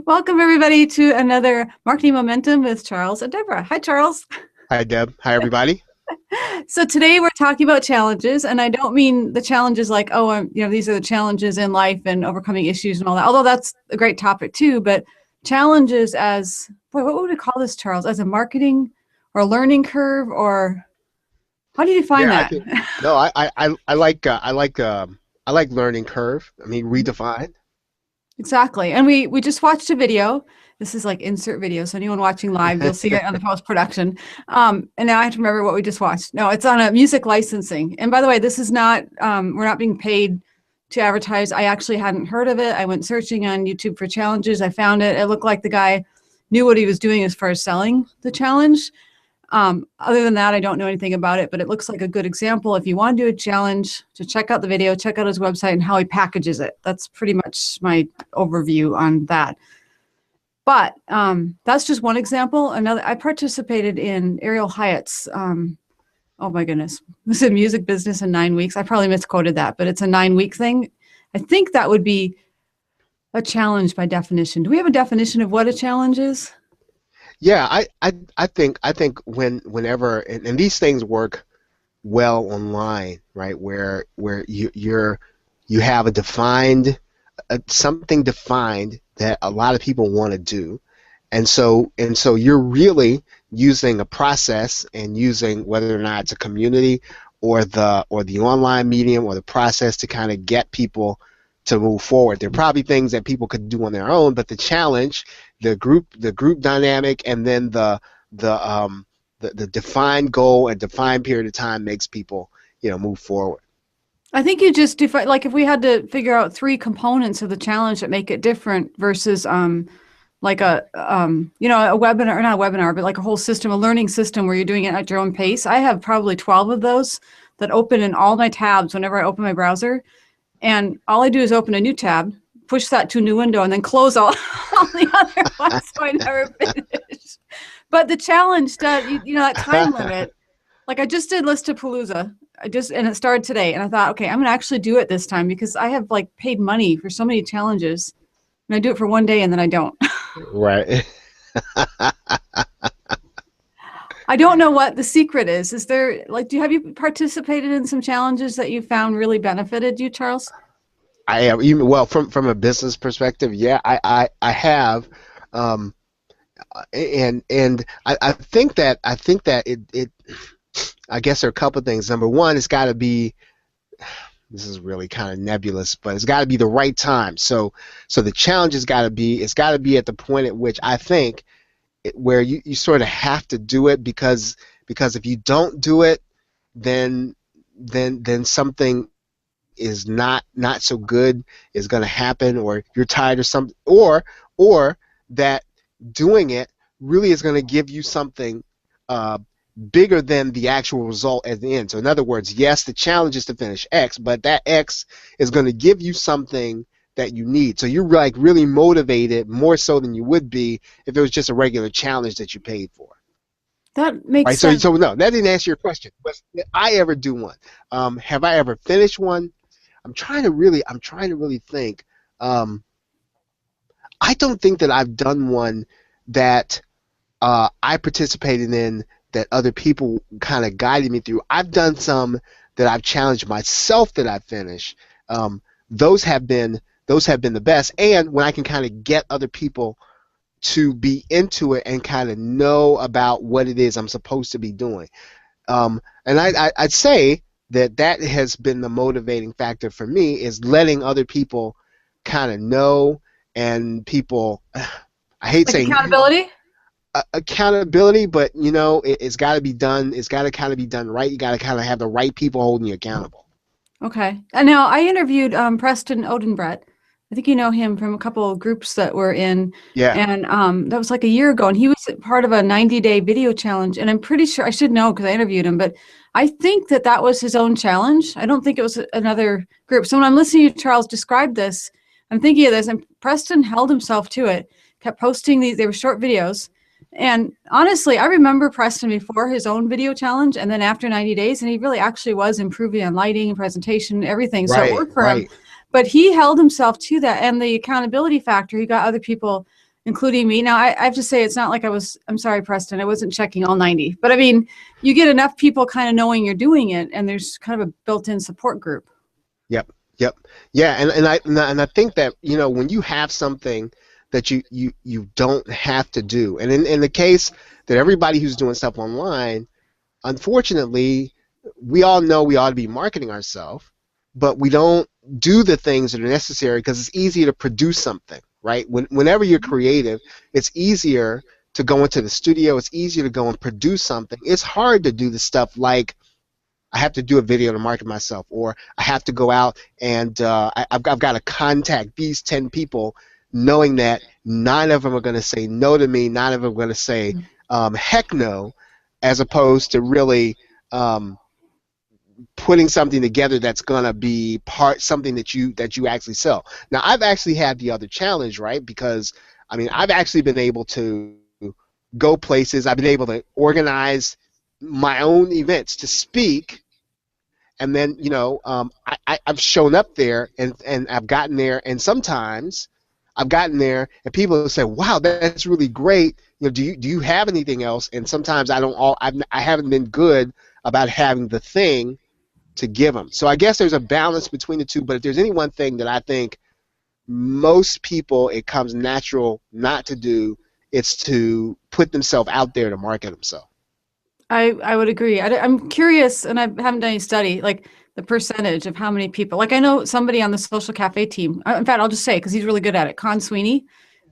Welcome, everybody, to another Marketing Momentum with Charles and Deborah. Hi, Charles. Hi, Deb. Hi, everybody. So today we're talking about challenges, and I don't mean the challenges like, oh, these are the challenges in life and overcoming issues and all that, although that's a great topic too, but challenges as, boy, what would we call this, Charles? As a marketing or a learning curve, or how do you define Yeah, I that? think no, I like learning curve. I mean, redefined. Exactly. And we just watched a video. This is like insert video. So anyone watching live, you'll see it on the post production. And now I have to remember what we just watched. No, it's on a music licensing. And by the way, this is not, we're not being paid to advertise. I actually hadn't heard of it. I went searching on YouTube for challenges. I found it. It looked like the guy knew what he was doing as far as selling the challenge. Other than that, I don't know anything about it, but it looks like a good example. If you want to do a challenge, to check out the video, check out his website and how he packages it. That's pretty much my overview on that. But that's just one example. Another, I participated in Ariel Hyatt's, oh my goodness, this is music business in 9 weeks. I probably misquoted that, but it's a 9-week thing. I think that would be a challenge by definition. Do we have a definition of what a challenge is? Yeah, I think whenever and these things work well online, right? Where you have a defined something defined that a lot of people want to do, and so you're really using a process and using whether or not it's a community or the online medium or the process to kind of get people to move forward. There are probably things that people could do on their own, but the challenge, the group dynamic, and then the defined goal and defined period of time makes people move forward. I think you just define, like if we had to figure out 3 components of the challenge that make it different versus like a webinar, or not a webinar, but like a whole system, a learning system where you're doing it at your own pace. I have probably 12 of those that open in all my tabs whenever I open my browser. And all I do is open a new tab, push that to a new window, and then close all, all the other ones so I never finish. But the challenge that, that time limit, like I just did Listapalooza. And it started today. And I thought, okay, I'm going to actually do it this time because I have like paid money for so many challenges. And I do it for one day and then I don't. Right. I don't know what the secret is. Is there, like, have you participated in some challenges that you found really benefited you, Charles? I am even well from a business perspective. Yeah, I have, um, and I think that it I guess there are a couple of things. Number one, it's got to be, this is really kind of nebulous, but it's got to be the right time. So the challenge has got to be, it's got to be at the point at which I think where you sort of have to do it because if you don't do it, then something is not so good is going to happen, or you're tired or something, or that doing it really is going to give you something uh, bigger than the actual result at the end. So in other words, yes, the challenge is to finish X, but that X is going to give you something that you need. So you're like really motivated more so than you would be if it was just a regular challenge that you paid for. That makes Right. So sense. so no, that didn't answer your question. But did I ever do one? Have I ever finished one? I'm trying to really think. Um, I don't think that I've done one that I participated in that other people kind of guided me through. I've done some that I've challenged myself that I finished. Um, those have been the best, and when I can kind of get other people to be into it and kind of know about what it is I'm supposed to be doing. And I'd say that has been the motivating factor for me is letting other people kind of know, and people, I hate Like saying accountability? accountability, but it's got to be done. It's got to kind of be done right. You got to kind of have the right people holding you accountable. Okay. And now I interviewed Preston Odenbrett. I think you know him from a couple of groups that we're in. Yeah. And that was like a year ago. And he was part of a 90-day video challenge. And I'm pretty sure, I should know because I interviewed him, but I think that that was his own challenge. I don't think it was another group. So when I'm listening to Charles describe this, I'm thinking of this. And Preston held himself to it, kept posting these, they were short videos. And honestly, I remember Preston before his own video challenge and then after 90 days, and he really actually was improving on lighting, presentation, everything. So it Right. worked for him. Right. but he held himself to that, and the accountability factor. He got other people, including me. Now, I have to say, it's not like I'm sorry, Preston, I wasn't checking all 90, but I mean, you get enough people kind of knowing you're doing it, and there's kind of a built-in support group. Yep, yep, yeah, and I think that when you have something that you don't have to do, and in the case that everybody who's doing stuff online, unfortunately, we all know we ought to be marketing ourselves, but we don't do the things that are necessary because it's easier to produce something, right? Whenever you're creative, it's easier to go into the studio. It's easier to go and produce something. It's hard to do the stuff like I have to do a video to market myself, or I have to go out and I've got to contact these 10 people, knowing that 9 of them are going to say no to me, 9 of them are going to say heck no, as opposed to really putting something together that's going to be something that you actually sell. Now, I've actually had the other challenge, right? Because I mean, I've actually been able to go places. I've been able to organize my own events to speak, and then I've shown up there and I've gotten there, and sometimes I've gotten there and people say, "Wow, that's really great. Do you have anything else?" And sometimes I haven't been good about having the thing to give them. So I guess there's a balance between the two. But if there's any one thing that I think most people it comes natural not to do, it's to put themselves out there to market themselves. I would agree. I'm curious, and I haven't done any study, like the percentage of how many people. Like I know somebody on the Social Cafe team. In fact, I'll just say because he's really good at it. Con Sweeney,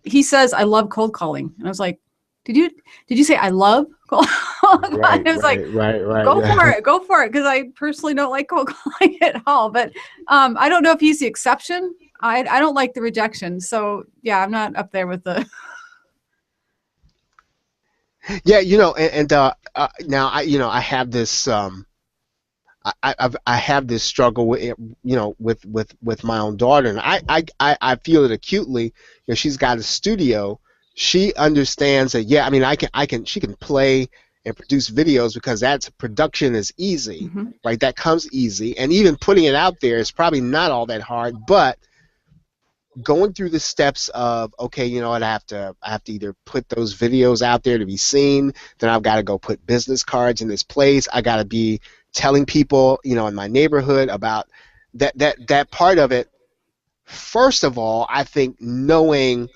he says I love cold calling, and I was like, did you say I love cold calling? Right, I was like, right. go for it, because I personally don't like cold calling at all. But I don't know if he's the exception. I don't like the rejection. So yeah, I'm not up there with the. Yeah, now I have this I have this struggle with with my own daughter, and I feel it acutely. She's got a studio. She understands that. Yeah, I mean, she can play and produce videos because that's production is easy, right? That comes easy, and even putting it out there is probably not all that hard, but going through the steps of, okay, you know what, I have to either put those videos out there to be seen, then I've got to go put business cards in this place, I got to be telling people in my neighborhood about that part of it. First of all, I think knowing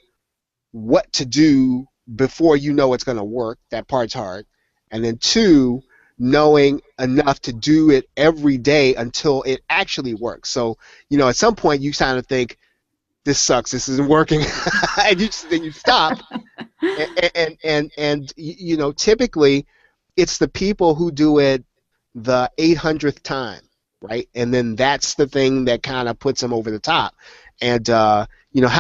what to do before you know it's going to work, that part's hard. And then 2, knowing enough to do it every day until it actually works. So at some point you kind of think, this sucks, this isn't working, and then you stop. and typically it's the people who do it the 800th time, right? And then that's the thing that kind of puts them over the top. And how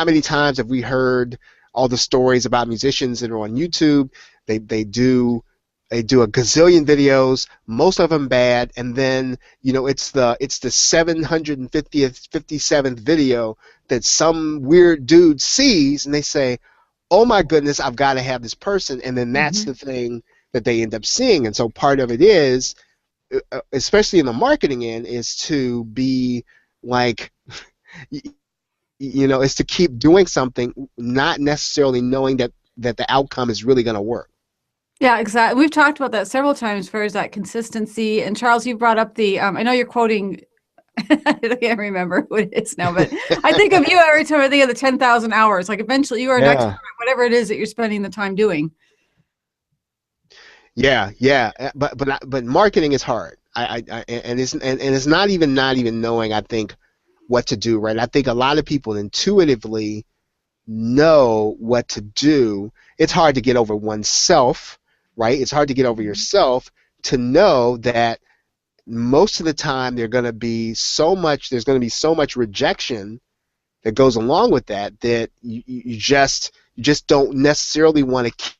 many times have we heard all the stories about musicians that are on YouTube? They do a gazillion videos, most of them bad, and then it's the 750th, 57th video that some weird dude sees, and they say, "Oh my goodness, I've got to have this person," and then that's the thing that they end up seeing. And so part of it is, especially in the marketing end, is to be like, is to keep doing something, not necessarily knowing that the outcome is really going to work. Yeah, exactly. We've talked about that several times as far as that consistency. And Charles, you brought up the, I know you're quoting, I can't remember who it is now, but I think of you every time I think of the 10,000 hours. Like eventually you are an expert at whatever it is that you're spending the time doing. Yeah. But marketing is hard. And it's not even knowing, I think, what to do, right? I think a lot of people intuitively know what to do. It's hard to get over oneself, right? It's hard to get over yourself to know that most of the time there's going to be so much rejection that goes along with that you just don't necessarily want to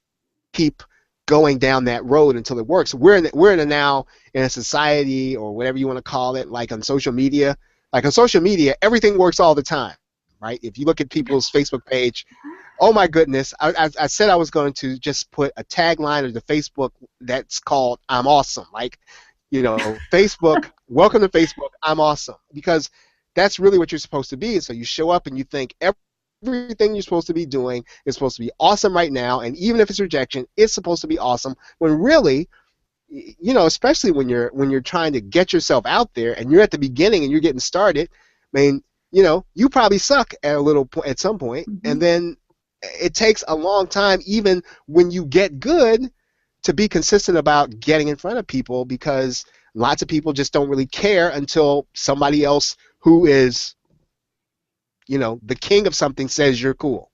keep going down that road until it works. We're now in a society, or whatever you want to call it, like on social media. Like on social media, everything works all the time, right? If you look at people's Facebook page, oh my goodness, I said I was going to just put a tagline of the Facebook that's called "I'm awesome." Like, Facebook, welcome to Facebook, I'm awesome. Because that's really what you're supposed to be. And so you show up and you think everything you're supposed to be doing is supposed to be awesome right now, and even if it's rejection, it's supposed to be awesome. When really, especially when you're trying to get yourself out there and you're at the beginning and you're getting started, I mean, you probably suck at a little point at some point, Mm-hmm. and then it takes a long time, even when you get good, to be consistent about getting in front of people, because lots of people just don't really care until somebody else who is, the king of something says you're cool.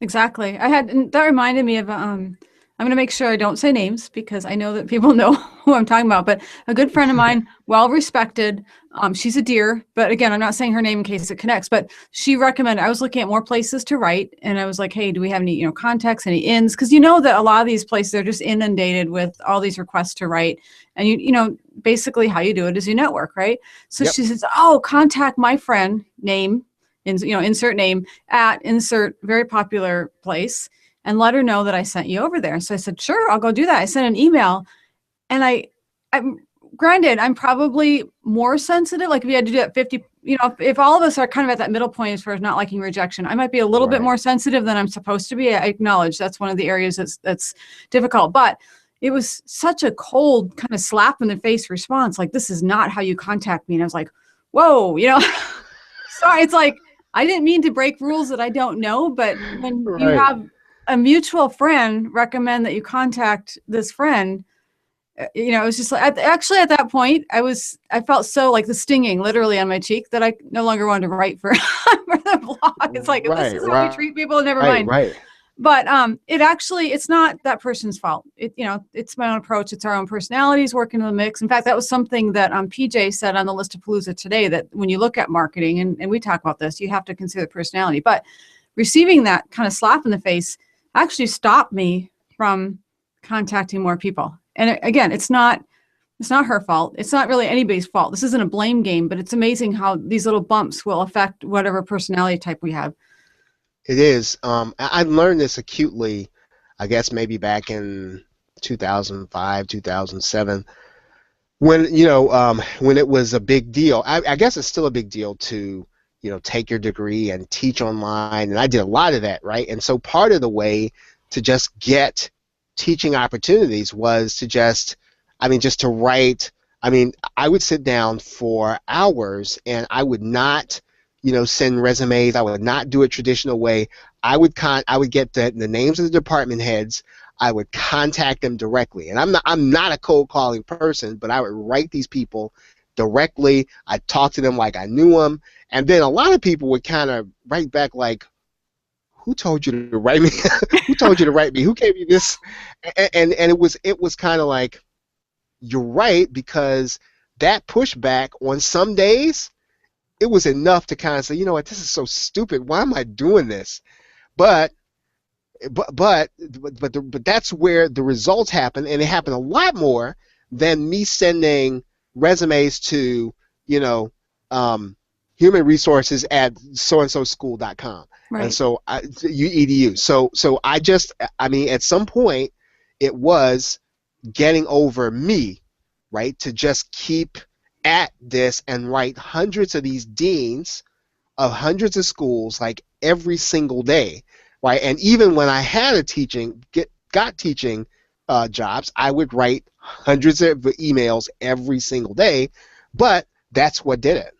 Exactly. And that reminded me of I'm going to make sure I don't say names because I know that people know who I'm talking about, but a good friend of mine, well respected, she's a dear, but again, I'm not saying her name in case it connects, but she recommended, I was looking at more places to write, and I was like, hey, do we have any, contacts, any ins? Because that a lot of these places are just inundated with all these requests to write, and basically how you do it is you network, right? So Yep. she says, oh, contact my friend, name, insert name at insert very popular place, and let her know that I sent you over there. So I said, sure, I'll go do that. I sent an email, and I'm granted, I'm probably more sensitive. Like if you had to do that 50, if all of us are kind of at that middle point as far as not liking rejection, I might be a little bit Right. more sensitive than I'm supposed to be. I acknowledge that's one of the areas that's difficult, but it was such a cold kind of slap in the face response. Like, this is not how you contact me. And I was like, whoa, sorry. It's like, I didn't mean to break rules that I don't know, but when you Right. have a mutual friend recommend that you contact this friend, it was just like, actually at that point, I felt so like the stinging literally on my cheek that I no longer wanted to write for, for the blog. It's like, if this Right. is how we Right. treat people, never Right. mind. Right. But it's not that person's fault. It's my own approach. It's our own personalities working in the mix. In fact, that was something that PJ said on the list of Palooza today, that when you look at marketing, and we talk about this, you have to consider personality. But receiving that kind of slap in the face actually stopped me from contacting more people. And again, it's not her fault. It's not really anybody's fault. This isn't a blame game, but it's amazing how these little bumps will affect whatever personality type we have. It is. I learned this acutely, I guess maybe back in 2005, 2007, when it was a big deal. I guess it's still a big deal to, take your degree and teach online, and I did a lot of that, right? And so part of the way to just get teaching opportunities was to just to write. I mean, I would sit down for hours and I would not, send resumes. I would not do it traditional way. I would get the names of the department heads. I would contact them directly. And I'm not a cold calling person, but I would write these people directly. I'd talk to them like I knew them. And then a lot of people would kind of write back like, who told you to write me? Who told you to write me? Who gave you this? And it was kind of like, you're right, because that pushback on some days, it was enough to kind of say, you know what, this is so stupid. Why am I doing this? But but that's where the results happen, and it happened a lot more than me sending resumes to, you know, human resources at so and so school.com. And Right. so edu. So I mean, at some point, it was getting over me, right, to just keep at this and write hundreds of these deans of hundreds of schools like every single day, right? And even when I had got teaching jobs, I would write hundreds of emails every single day, but that's what did it.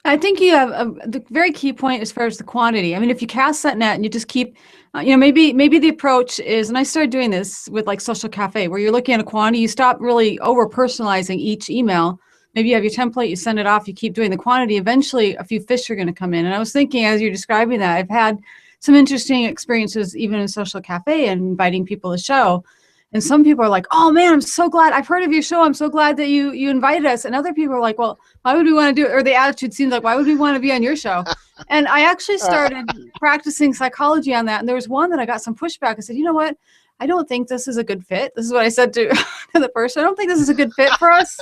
I think you have the very key point as far as the quantity. I mean, if you cast that net and you just keep, maybe the approach is, and I started doing this with like Social Cafe, where you're looking at a quantity, you stop really over personalizing each email. Maybe you have your template, you send it off, you keep doing the quantity. Eventually, a few fish are going to come in. And I was thinking, as you're describing that, I've had some interesting experiences even in Social Cafe and inviting people to the show. And some people are like, "Oh man, I'm so glad I've heard of your show. I'm so glad that you invited us." And other people are like, "Well, why would we want to do it?" Or the attitude seems like, "Why would we want to be on your show?" And I actually started practicing psychology on that. And there was one that I got some pushback. I said, "You know what? I don't think this is a good fit." This is what I said to, to the person. "I don't think this is a good fit for us."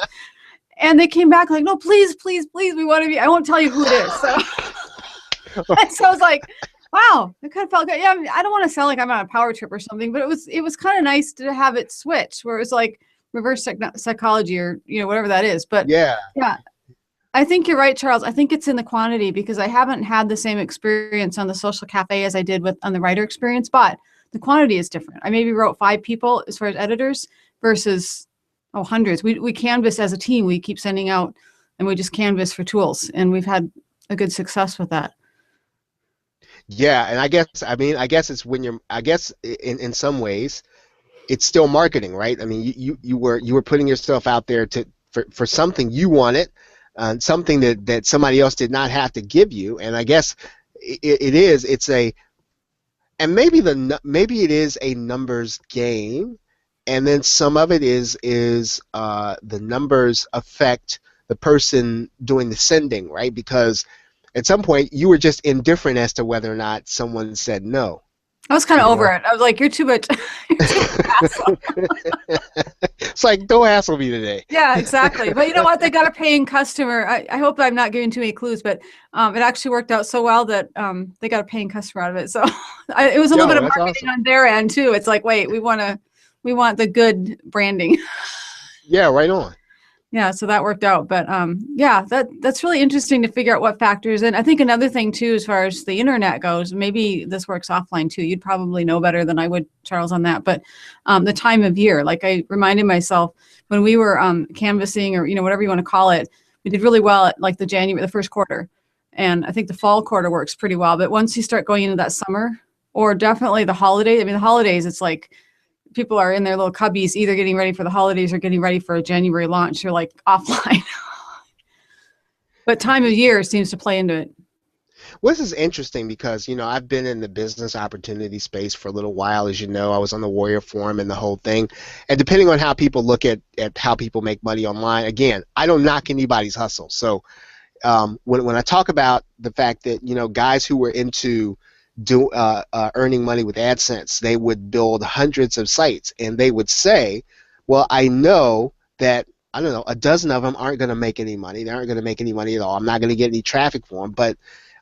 And they came back like, "No, please, please, please, we want to be." I won't tell you who it is. So, and so I was like, wow, it kind of felt good. Yeah, I mean, I don't want to sound like I'm on a power trip or something, but it was kind of nice to have it switch, where it was like reverse psychology, or whatever that is. But Yeah. yeah, I think you're right, Charles. I think it's in the quantity because I haven't had the same experience on the social cafe as I did with on the writer experience, but the quantity is different. I maybe wrote 5 people as far as editors versus hundreds. We canvas as a team. We keep sending out and we just canvas for tools, and we've had a good success with that. Yeah, and I guess it's when you're, I guess in some ways it's still marketing, right? I mean, you were putting yourself out there to for something you wanted, something that somebody else did not have to give you, and I guess it's a, and maybe it is a numbers game, and then some of it is the numbers affect the person doing the sending, right? Because at some point you were just indifferent as to whether or not someone said no. I was kind of You over know, it. I was like, you're too much. You're too much hassle. it's like don't hassle me today. Yeah, exactly. But you know what? They got a paying customer. I hope I'm not giving too many clues, but it actually worked out so well that they got a paying customer out of it. So it was a little bit Yo, of that's marketing awesome. on their end too. It's like, wait, we want the good branding. Yeah, right on. Yeah, so that worked out. But yeah, that's really interesting to figure out what factors in. I think another thing too, as far as the internet goes, maybe this works offline too. You'd probably know better than I would, Charles, on that. But the time of year, like I reminded myself when we were canvassing or whatever you want to call it, we did really well at like the first quarter, and I think the fall quarter works pretty well. But once you start going into that summer, or definitely the holiday, I mean the holidays, it's like people are in their little cubbies, either getting ready for the holidays or getting ready for a January launch. They're like offline. But time of year seems to play into it. Well, this is interesting because, I've been in the business opportunity space for a little while. As you know, I was on the Warrior Forum and the whole thing. And depending on how people look at how people make money online, again, I don't knock anybody's hustle. So when I talk about the fact that, guys who were into earning money with AdSense, they would build hundreds of sites and they would say, well, I know that, I don't know, a dozen of them aren't going to make any money. They aren't going to make any money at all. I'm not going to get any traffic for them, but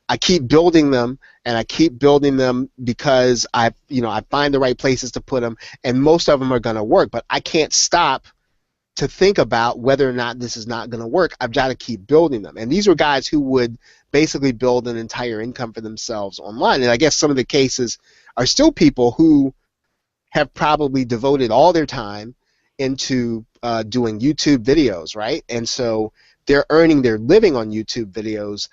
I keep building them and I keep building them because I find the right places to put them, and most of them are going to work, but I can't stop to think about whether or not this is not going to work. I've got to keep building them. And these were guys who would basically build an entire income for themselves online. And I guess some of the cases are still people who have probably devoted all their time into doing YouTube videos, right? And so they're earning their living on YouTube videos.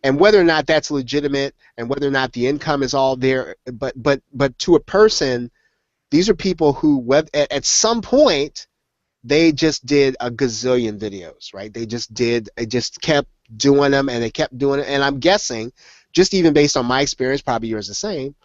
And whether or not that's legitimate and whether or not the income is all there, but to a person, these are people who at some point they just did a gazillion videos, right? They just kept doing them and they kept doing it. And I'm guessing, just even based on my experience, probably yours the same,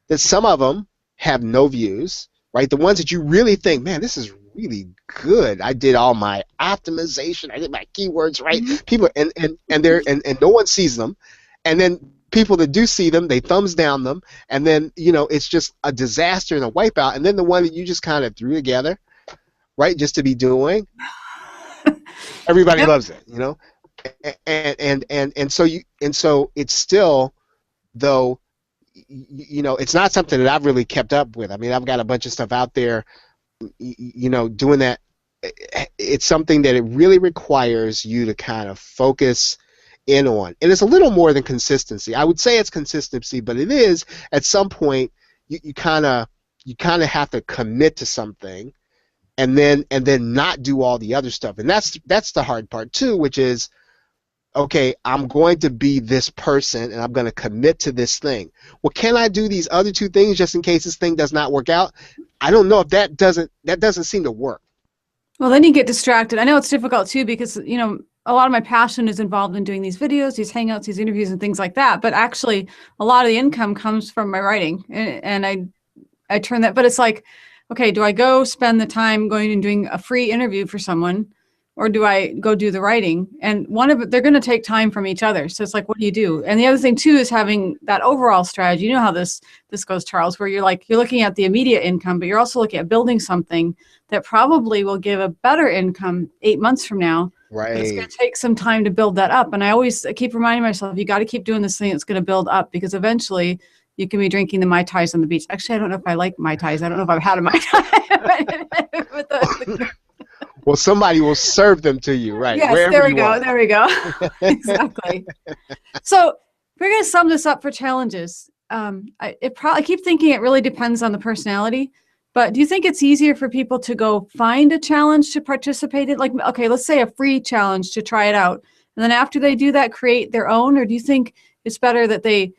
that some of them have no views, right? The ones that you really think, man, this is really good. I did all my optimization. I did my keywords right. Mm-hmm. People and no one sees them. And then people that do see them, they thumbs down them. And then, it's just a disaster and a wipeout. And then the one that you just kind of threw together, right, just to be doing, everybody Yep. loves it, and so it's still, though, it's not something that I've really kept up with. I mean, I've got a bunch of stuff out there, doing that. It's something that it really requires you to kind of focus in on, and it's a little more than consistency. I would say it's consistency, but it is at some point you kind of have to commit to something, and then not do all the other stuff. And that's the hard part too, which is, okay, I'm going to be this person and I'm going to commit to this thing. Well, can I do these other two things just in case this thing does not work out? I don't know if that doesn't seem to work. Well, then you get distracted. I know it's difficult too because, a lot of my passion is involved in doing these videos, these hangouts, these interviews and things like that. But actually, a lot of the income comes from my writing. And I turn that, but it's like, okay, do I go spend the time going and doing a free interview for someone, or do I go do the writing? And they're going to take time from each other. So it's like, what do you do? And the other thing too is having that overall strategy. You know how this goes, Charles, where you're looking at the immediate income, but you're also looking at building something that probably will give a better income 8 months from now. Right. But it's going to take some time to build that up. And I keep reminding myself, you got to keep doing this thing that's going to build up, because eventually you can be drinking the Mai Tais on the beach. Actually, I don't know if I like Mai Tais. I don't know if I've had a Mai Tai. Well, somebody will serve them to you, right? Yes, Wherever there we you go. are. There we go. Exactly. So we're going to sum this up for challenges. I keep thinking it really depends on the personality, but do you think it's easier for people to go find a challenge to participate in? Like, okay, let's say a free challenge to try it out. And then after they do that, create their own? Or do you think it's better that they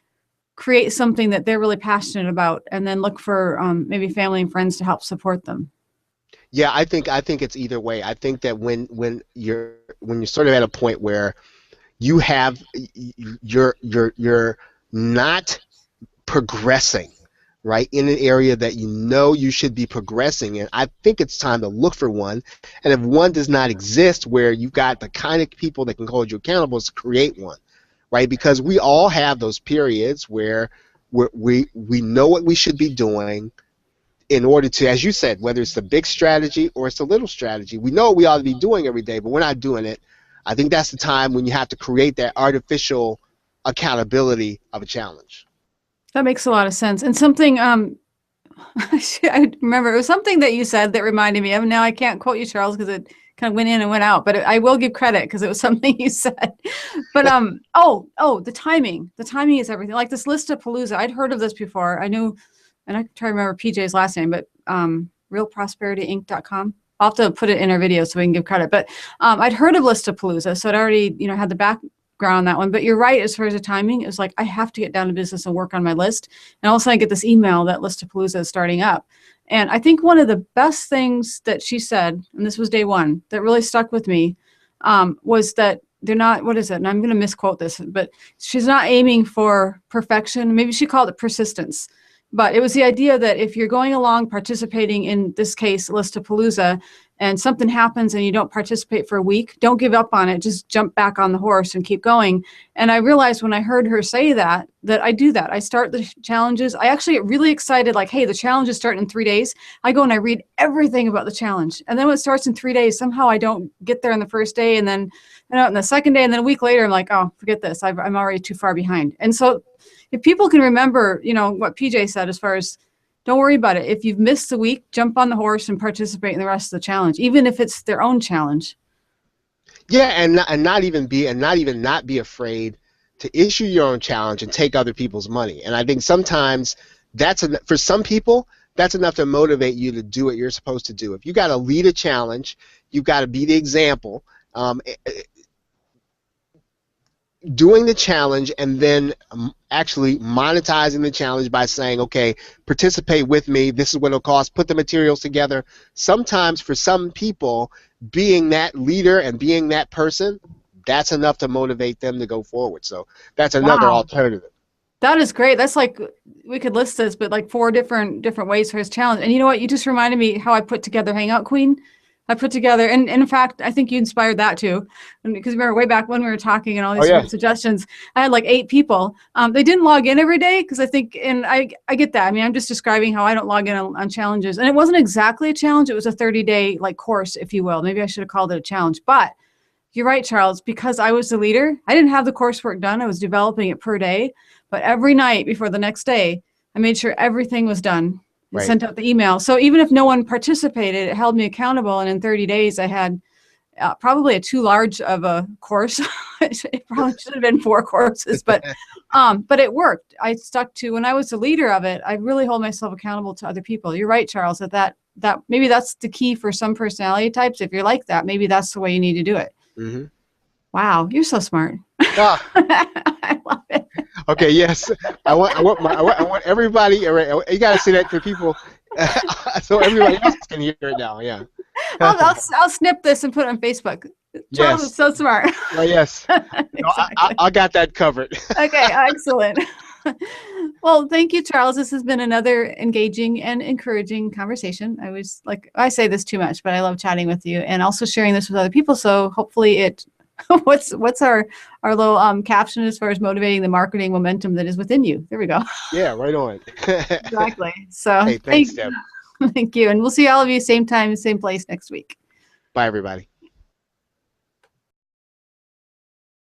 create something that they're really passionate about and then look for maybe family and friends to help support them? Yeah, I think it's either way. I think that when you're sort of at a point where you have you're not progressing, right, in an area that you know you should be progressing in, I think it's time to look for one. And if one does not exist where you've got the kind of people that can hold you accountable, is to create one, right? Because we all have those periods where we know what we should be doing in order to, as you said, whether it's the big strategy or it's the little strategy, we know what we ought to be doing every day, but we're not doing it. I think that's the time when you have to create that artificial accountability of a challenge. That makes a lot of sense. And something I remember it was something that you said that reminded me of. Now I can't quote you, Charles, because it kind of went in and went out. But I will give credit because it was something you said. But the timing. The timing is everything. Like this list of Palooza. I'd heard of this before. I knew, and I try to remember PJ's last name, but realprosperityinc.com. I'll have to put it in our video so we can give credit. But I'd heard of Listapalooza, so it already had the background on that one. But you're right as far as the timing. It was like I have to get down to business and work on my list. And all of a sudden I get this email that Listapalooza is starting up. And I think one of the best things that she said, and this was day one, that really stuck with me, was that they're not, what is it? And I'm going to misquote this, but she's not aiming for perfection. Maybe she called it persistence. But it was the idea that if you're going along participating in this case, Listapalooza, and something happens and you don't participate for a week, don't give up on it. Just jump back on the horse and keep going. And I realized when I heard her say that I do that. I start the challenges. I actually get really excited, like, hey, the challenge is starting in 3 days. I go and I read everything about the challenge. And then when it starts in 3 days, somehow I don't get there on the first day. And then on the second day, and then a week later, I'm like, oh, forget this. I'm already too far behind. And so if people can remember, what PJ said as far as don't worry about it. If you've missed the week, jump on the horse and participate in the rest of the challenge, even if it's their own challenge. Yeah, and not even not be afraid to issue your own challenge and take other people's money. And I think sometimes for some people, that's enough to motivate you to do what you're supposed to do. If you got to lead a challenge, you've got to be the example. Doing the challenge and then actually monetizing the challenge by saying, okay, participate with me, this is what it'll cost, put the materials together. Sometimes for some people, being that leader and being that person, that's enough to motivate them to go forward. So that's another alternative. That is great. That's like, we could list this, but like 4 different ways for his challenge. And you know what? You just reminded me how I put together Hangout Queen. I put together, and in fact, I think you inspired that too. And because remember way back when we were talking and all these different suggestions, I had like 8 people. They didn't log in every day because I think, and I get that. I mean, I'm just describing how I don't log in on challenges. And it wasn't exactly a challenge. It was a 30-day like course, if you will. Maybe I should have called it a challenge. But you're right, Charles, because I was the leader, I didn't have the coursework done. I was developing it per day. But every night before the next day, I made sure everything was done. And sent out the email. So even if no one participated, it held me accountable. And in 30 days, I had probably a too large of a course. It probably should have been 4 courses, but it worked. I stuck to, when I was the leader of it, I really hold myself accountable to other people. You're right, Charles, that maybe that's the key for some personality types. If you're like that, maybe that's the way you need to do it. Mm-hmm. Wow, you're so smart. Ah. I love it. Okay, yes. I want everybody. You got to say that to people, so everybody else can hear it now. Yeah. I'll snip this and put it on Facebook. Charles is so smart. Oh, yes. Exactly. No, I got that covered. Okay, excellent. Well, thank you, Charles. This has been another engaging and encouraging conversation. I say this too much, but I love chatting with you and also sharing this with other people. So hopefully it. What's our little caption as far as motivating the marketing momentum that is within you? There we go. Yeah, right on. Exactly. So hey, thanks, Deb. Thank you. And we'll see all of you same time, same place next week. Bye, everybody.